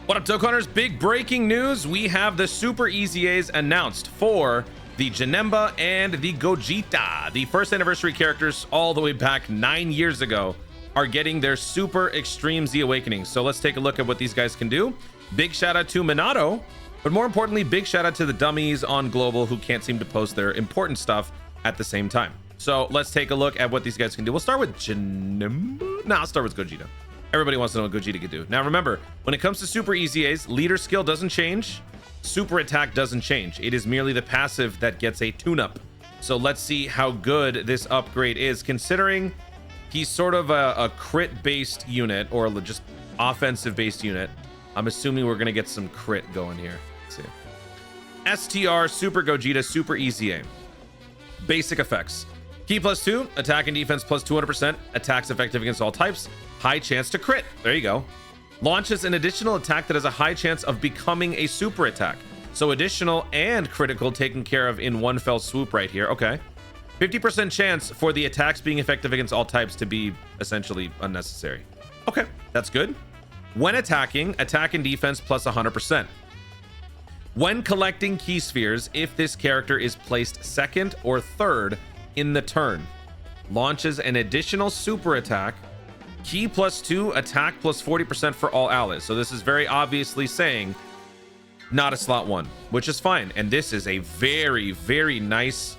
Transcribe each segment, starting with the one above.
What up, Dokkaners? Big breaking news. We have the Super EZAs announced for the Janemba and the Gogeta. The first anniversary characters all the way back 9 years ago are getting their Super Extreme Z Awakenings. So let's take a look at what these guys can do. Big shout out to Minato, but more importantly, big shout out to the dummies on Global who can't seem to post their important stuff at the same time. So let's take a look at what these guys can do. We'll start with Janemba. I'll start with Gogeta. Everybody wants to know what Gogeta can do. Now remember, when it comes to Super EZAs, leader skill doesn't change, super attack doesn't change. It is merely the passive that gets a tune-up. So let's see how good this upgrade is, considering he's sort of a crit-based unit, or just offensive-based unit. I'm assuming we're gonna get some crit going here. Let's see. STR, Super Gogeta, Super EZA. Basic effects. Key +2, attack and defense plus 200%, attacks effective against all types, high chance to crit. There you go. Launches an additional attack that has a high chance of becoming a super attack. So additional and critical taken care of in one fell swoop right here. Okay. 50% chance for the attacks being effective against all types to be essentially unnecessary. Okay, that's good. When attacking, attack and defense plus 100%. When collecting key spheres, if this character is placed second or third in the turn, launches an additional super attack, key +2, attack plus 40% for all allies. So this is very obviously saying not a slot 1, which is fine. And this is a very, very nice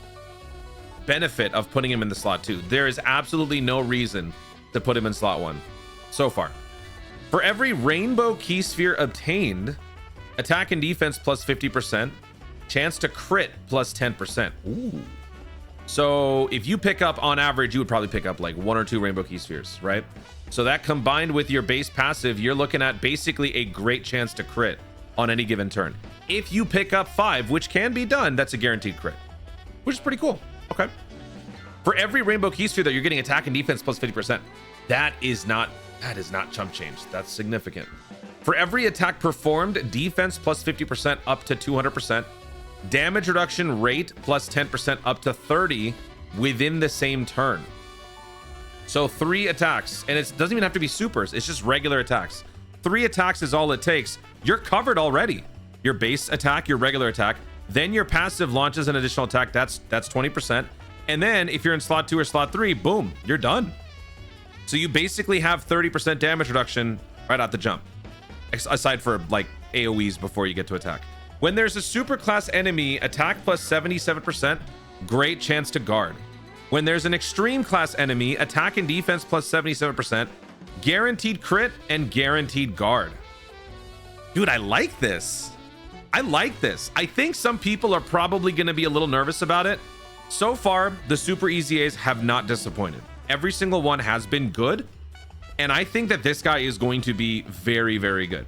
benefit of putting him in the slot 2. There is absolutely no reason to put him in slot 1 so far. For every rainbow key sphere obtained, attack and defense plus 50%, chance to crit plus 10%. Ooh. So if you pick up, on average, you would probably pick up like 1 or 2 rainbow key spheres, right? So that combined with your base passive, you're looking at basically a great chance to crit on any given turn. If you pick up 5, which can be done, that's a guaranteed crit, which is pretty cool. Okay. For every rainbow key sphere that you're getting attack and defense plus 50%. That is not chump change. That's significant. For every attack performed, defense plus 50% up to 200%. Damage reduction rate plus 10% up to 30 within the same turn. So 3 attacks, and it doesn't even have to be supers, it's just regular attacks. 3 attacks is all it takes. You're covered already. Your base attack, your regular attack, then your passive launches an additional attack. That's 20%. And then if you're in slot 2 or slot 3, boom, you're done. So you basically have 30% damage reduction right out the jump, aside for like AoEs before you get to attack. When there's a super class enemy, attack plus 77%, great chance to guard. When there's an extreme class enemy, attack and defense plus 77%, guaranteed crit and guaranteed guard. Dude, I like this. I like this. I think some people are probably going to be a little nervous about it. So far, the Super EZAs have not disappointed. Every single one has been good. And I think that this guy is going to be very, very good.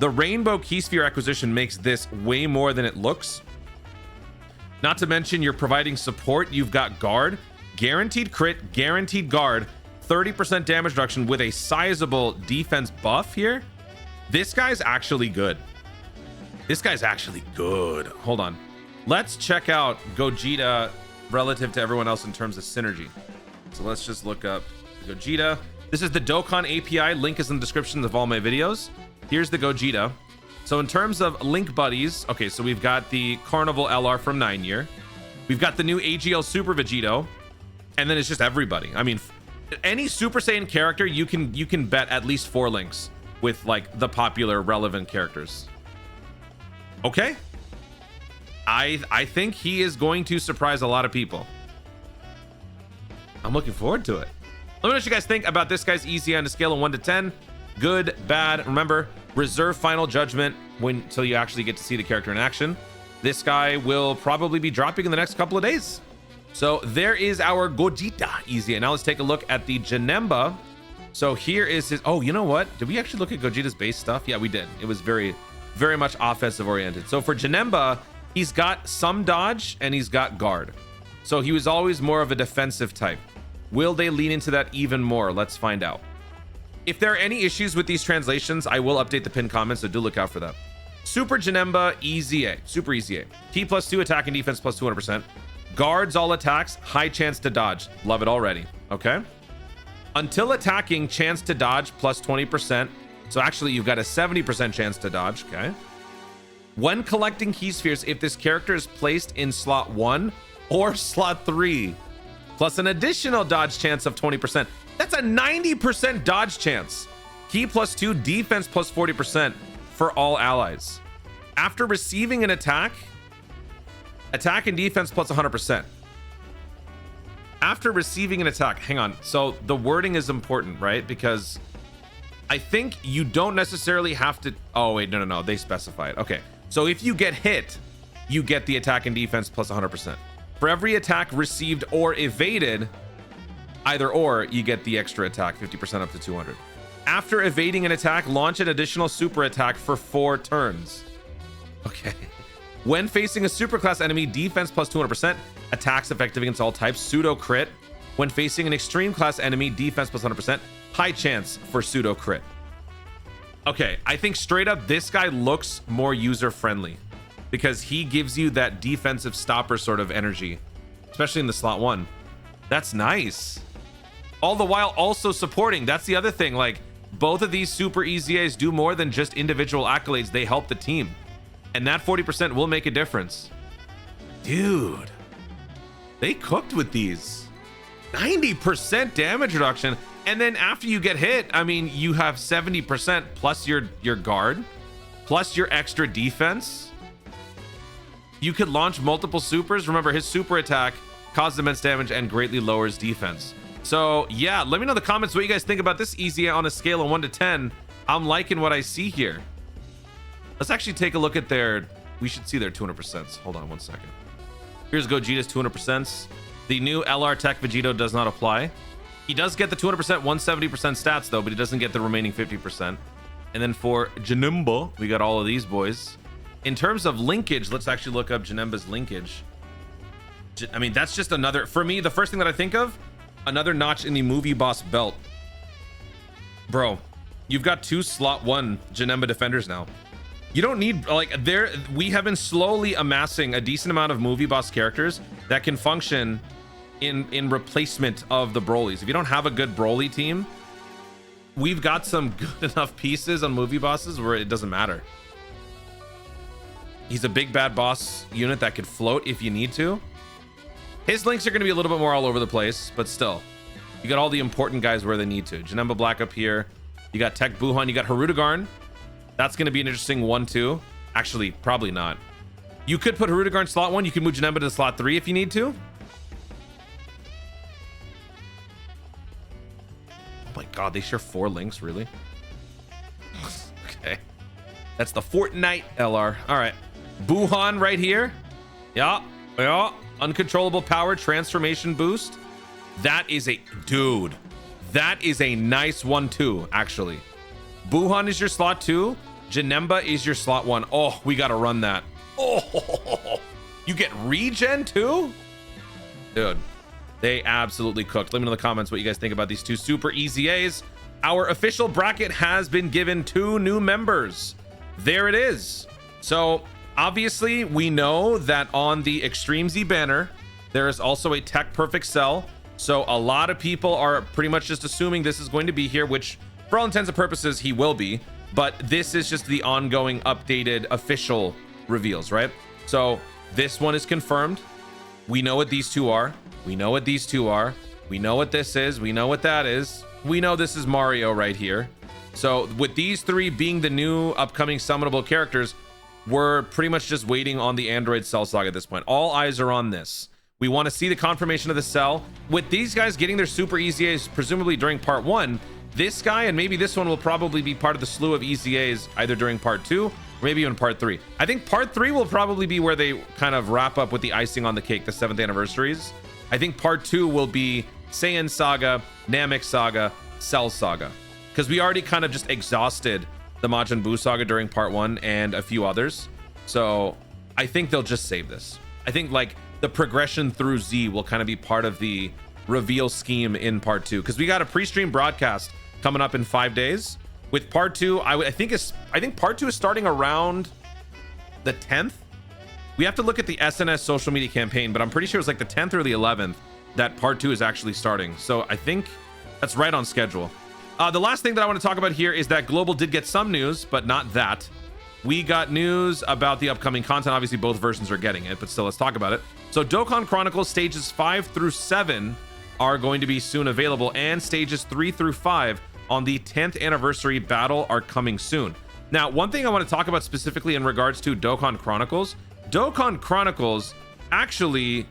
The rainbow key sphere acquisition makes this way more than it looks. Not to mention you're providing support. You've got guard, guaranteed crit, guaranteed guard, 30% damage reduction with a sizable defense buff here. This guy's actually good. This guy's actually good. Hold on. Let's check out Gogeta relative to everyone else in terms of synergy. So let's just look up Gogeta. This is the Dokkan API. Link is in the description of all my videos. Here's the Gogeta. So in terms of link buddies, okay, so we've got the Carnival LR from 9 year. We've got the new AGL Super Vegito. And then it's just everybody. I mean, any Super Saiyan character, you can bet at least 4 links with like the popular relevant characters. Okay. I think he is going to surprise a lot of people. I'm looking forward to it. Let me know what you guys think about this guy's EZA on a scale of 1 to 10. Good, bad. Remember, reserve final judgment until you actually get to see the character in action. This guy will probably be dropping in the next couple of days. So there is our Gogeta EZA. Now let's take a look at the Janemba. So here is his, oh, you know what? Did we actually look at Gogeta's base stuff? Yeah, we did. It was very, very much offensive oriented. So for Janemba, he's got some dodge and he's got guard. So he was always more of a defensive type. Will they lean into that even more? Let's find out. If there are any issues with these translations, I will update the pinned comments, so do look out for that. Super Janemba EZA, Super EZA. Key +2, attack and defense plus 200%. Guards all attacks, high chance to dodge. Love it already. Okay. Until attacking, chance to dodge plus 20%. So actually, you've got a 70% chance to dodge. Okay. When collecting key spheres, if this character is placed in slot 1 or slot 3, plus an additional dodge chance of 20%. That's a 90% dodge chance. Key plus 2, defense plus 40% for all allies. After receiving an attack and defense plus 100%. After receiving an attack, hang on. So the wording is important, right? Because I think you don't necessarily have to. Oh, wait, no. They specify it. Okay. So if you get hit, you get the attack and defense plus 100%. For every attack received or evaded, either or, you get the extra attack, 50% up to 200. After evading an attack, launch an additional super attack for 4 turns. Okay. When facing a superclass enemy, defense plus 200%, attacks effective against all types, pseudo crit. When facing an extreme class enemy, defense plus 100%, high chance for pseudo crit. Okay, I think straight up this guy looks more user friendly because he gives you that defensive stopper sort of energy, especially in the slot 1. That's nice. All the while also supporting. That's the other thing. Like, both of these super EZAs do more than just individual accolades. They help the team. And that 40% will make a difference. Dude, they cooked with these. 90% damage reduction. And then after you get hit, I mean, you have 70% plus your guard, plus your extra defense. You could launch multiple supers. Remember, his super attack causes immense damage and greatly lowers defense. So yeah, let me know in the comments what you guys think about this EZA on a scale of 1 to 10. I'm liking what I see here. Let's actually take a look at their, we should see their 200%. Hold on one second. Here's Gogeta's 200%. The new LR Tech Vegito does not apply. He does get the 200%, 170% stats though, but he doesn't get the remaining 50%. And then for Janemba, we got all of these boys. In terms of linkage, let's actually look up Janemba's linkage. I mean, that's just another, for me, the first thing that I think of, another notch in the movie boss belt. Bro, you've got 2 slot 1 Janemba defenders now. You don't need, like, we have been slowly amassing a decent amount of movie boss characters that can function in replacement of the Brolys. If you don't have a good Broly team, we've got some good enough pieces on movie bosses where it doesn't matter. He's a big bad boss unit that could float if you need to. His links are going to be a little bit more all over the place, but still, you got all the important guys where they need to. Janemba Black up here. You got Tech Buhan. You got Harudegarn. That's going to be an interesting 1-2. Actually, probably not. You could put Harudegarn slot 1. You can move Janemba to slot 3 if you need to. Oh my god, they share 4 links, really? Okay. That's the Fortnite LR. All right. Buhan right here. Yeah. Uncontrollable power transformation boost. That is a, dude, that is a nice 1-2, actually. Buhan is your slot 2. Janemba is your slot 1. Oh, we got to run that. Oh, you get regen too? Dude, they absolutely cooked. Let me know in the comments what you guys think about these 2 super EZAs. Our official bracket has been given 2 new members. There it is. So obviously we know that on the Extreme Z banner, there is also a Tech Perfect Cell. So a lot of people are pretty much just assuming this is going to be here, which for all intents and purposes, he will be. But this is just the ongoing updated official reveals, right? So this one is confirmed. We know what these 2 are. We know what these 2 are. We know what this is. We know what that is. We know this is Mario right here. So with these 3 being the new upcoming summonable characters, we're pretty much just waiting on the Android Cell saga at this point. All eyes are on this. We want to see the confirmation of the cell. With these guys getting their super EZAs, presumably during part 1, this guy and maybe this one will probably be part of the slew of EZAs either during part 2 or maybe even part 3. I think part 3 will probably be where they kind of wrap up with the icing on the cake, the 7th anniversaries. I think part 2 will be Saiyan Saga, Namek Saga, Cell Saga. Because we already kind of just exhausted the Majin Buu Saga during part 1 and a few others. So I think they'll just save this. I think like the progression through Z will kind of be part of the reveal scheme in part 2. Because we got a pre-stream broadcast coming up in 5 days. With part 2, I think part 2 is starting around the 10th. We have to look at the SNS social media campaign, but I'm pretty sure it was like the 10th or the 11th that part 2 is actually starting. So I think that's right on schedule. The last thing that I want to talk about here is that Global did get some news, but not that. We got news about the upcoming content. Obviously, both versions are getting it, but still, let's talk about it. So Dokkan Chronicles stages 5 through 7 are going to be soon available, and stages 3 through 5 on the 10th anniversary battle are coming soon. Now, one thing I want to talk about specifically in regards to Dokkan Chronicles actually,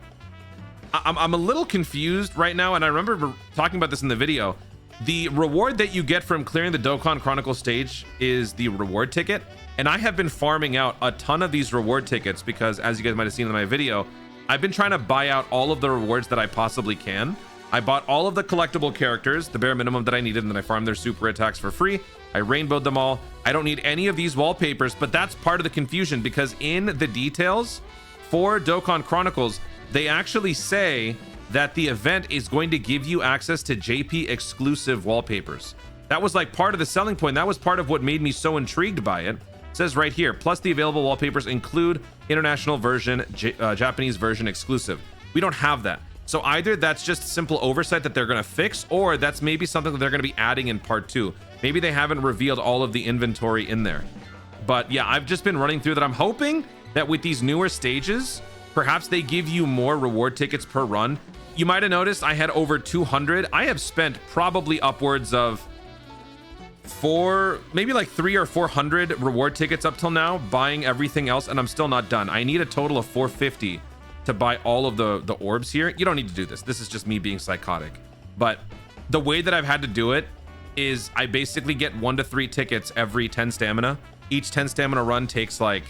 I'm a little confused right now, and I remember talking about this in the video. The reward that you get from clearing the Dokkan Chronicles stage is the reward ticket, and I have been farming out a ton of these reward tickets because, as you guys might have seen in my video, I've been trying to buy out all of the rewards that I possibly can. I bought all of the collectible characters, the bare minimum that I needed, and then I farmed their super attacks for free. I rainbowed them all. I don't need any of these wallpapers, but that's part of the confusion because in the details for Dokkan Chronicles, they actually say that the event is going to give you access to JP exclusive wallpapers. That was like part of the selling point. That was part of what made me so intrigued by it. It says right here, plus the available wallpapers include international version, Japanese version exclusive. We don't have that. So either that's just simple oversight that they're going to fix, or that's maybe something that they're going to be adding in part 2. Maybe they haven't revealed all of the inventory in there. But yeah, I've just been running through that. I'm hoping that with these newer stages, perhaps they give you more reward tickets per run. You might have noticed I had over 200. I have spent probably upwards of maybe like 300 or 400 reward tickets up till now, buying everything else, and I'm still not done. I need a total of 450 to buy all of the orbs here. You don't need to do this. This is just me being psychotic. But the way that I've had to do it is I basically get 1 to 3 tickets every 10 stamina. Each 10 stamina run takes like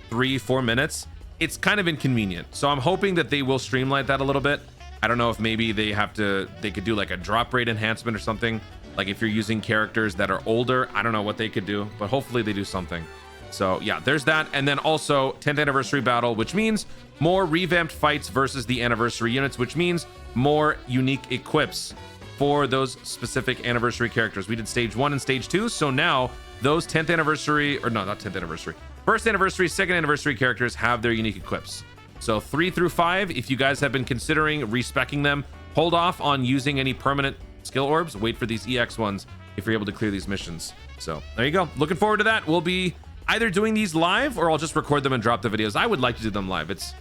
3-4 minutes. It's kind of inconvenient. So I'm hoping that they will streamline that a little bit. I don't know if maybe they could do like a drop rate enhancement or something. Like if you're using characters that are older, I don't know what they could do, but hopefully they do something. So yeah, there's that. And then also 10th anniversary battle, which means more revamped fights versus the anniversary units, which means more unique equips for those specific anniversary characters. We did stage 1 and stage 2. So now those 10th anniversary, or no, not 10th anniversary, first anniversary, second anniversary characters have their unique equips. So 3 through 5, if you guys have been considering respeccing them, hold off on using any permanent skill orbs. Wait for these EX ones if you're able to clear these missions. So there you go. Looking forward to that. We'll be either doing these live or I'll just record them and drop the videos. I would like to do them live. It's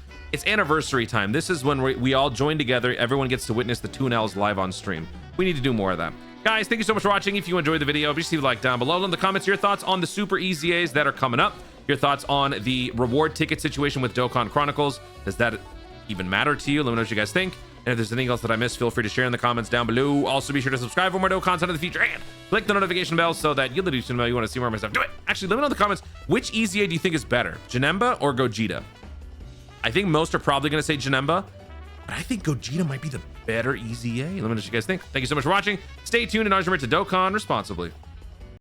anniversary time. This is when we all join together. Everyone gets to witness the Toonels live on stream. We need to do more of that. Guys, thank you so much for watching. If you enjoyed the video, please leave a like down below. In the comments, your thoughts on the super EZAs that are coming up. Your thoughts on the reward ticket situation with Dokkan Chronicles. Does that even matter to you? Let me know what you guys think. And if there's anything else that I missed, feel free to share in the comments down below. Also, be sure to subscribe for more Dokkan content in the future and click the notification bell so that you'll know you want to see more of my stuff. Do it. Actually, let me know in the comments, which EZA do you think is better, Janemba or Gogeta? I think most are probably going to say Janemba, but I think Gogeta might be the better EZA. Let me know what you guys think. Thank you so much for watching. Stay tuned and always remember to Dokkan responsibly.